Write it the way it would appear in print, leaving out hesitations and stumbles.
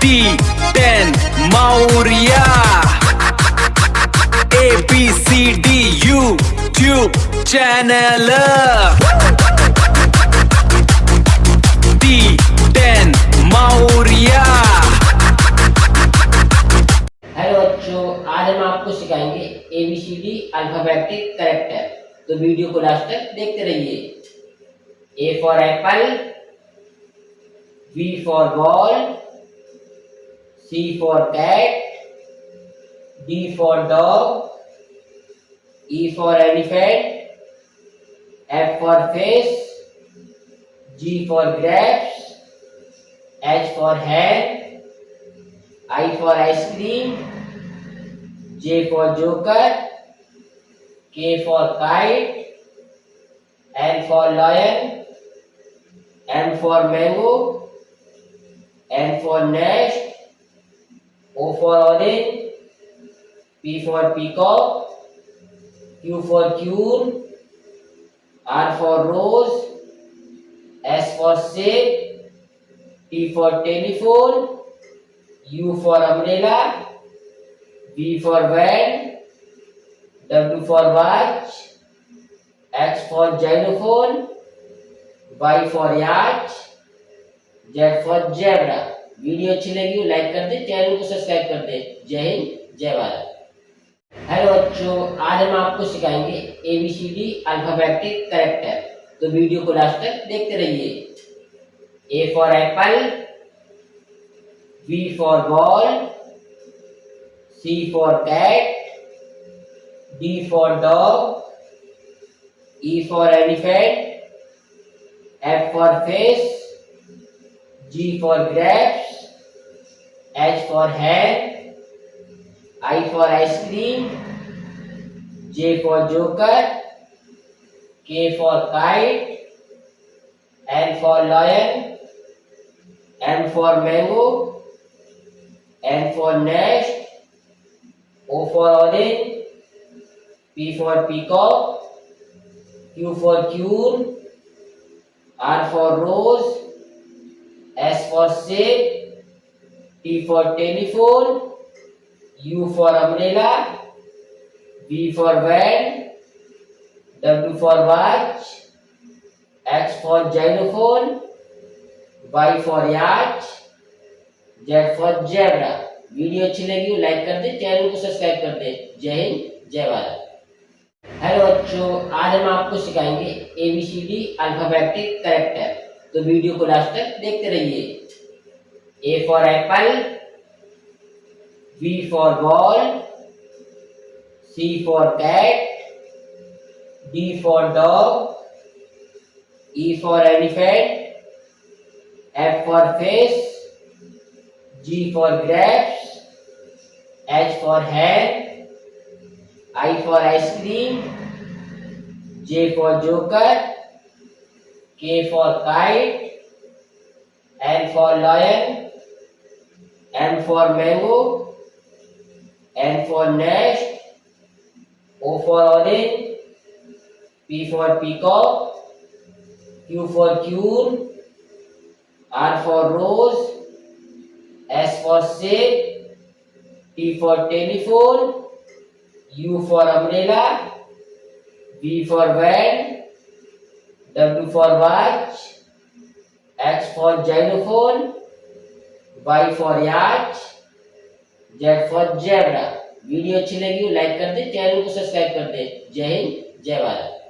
T10 Maurya. ABCD YouTube channel. T10 Maurya. Hello बच्चों, आज हम आपको सिखाएंगे ABCD अल्फाबेटिक कैरेक्टर। तो वीडियो को लास्ट तक देखते रहिए। A for apple, B for ball, C for cat, D for dog, E for elephant, F for fish, G for grapes, H for hen, I for ice cream, J for joker, K for kite, L for lion, M for mango, N for nest, O for orange, P for peacock, Q for queen, R for rose, S for shape, T for telephone, U for umbrella, V for van, W for watch, X for xylophone, Y for yacht, Z for zebra। Video अच्छी लगी like कर दे, channel को subscribe कर दे। जय हिंद, जय Bharat. Hello बच्चों, आज हम आपको सिखाएंगे ABCD अल्फाबेटिक कैरेक्टर। तो वीडियो को लास्ट तक देखते रहिए। A for apple, B for ball, C for cat, D for dog, E for elephant, F for fish, G for grapes, H for hen, I for ice cream, J for joker, K for kite, L for lion, M for mango, N for nest, O for orange, P for peacock, Q for queen, R for rose, S for shape, T for telephone, U for umbrella, V for van, W for watch, X for xylophone, Y for yacht, Z for zebra। Video अच्छी लगी like कर दे, channel को subscribe कर दे। जय हिंद, जय Bharat. Hello बच्चों, आज हम आपको सिखाएंगे ABCD अल्फाबेटिक कैरेक्टर। तो वीडियो को लास्ट तक देखते रहिए। A for apple, B for ball, C for cat, D for dog, E for elephant, F for fish, G for grapes, H for hen, I for ice cream, J for joker, K for kite, L for lion, M for mango, N for nest, O for orange, P for peacock, Q for queen, R for rose, S for shape, T for telephone, U for umbrella, V for van, W for watch, X for xylophone, Y for yacht, Z for zebra। Video अच्छी लगी like कर दे, channel को subscribe कर दे। जय हिंद, जय भारत।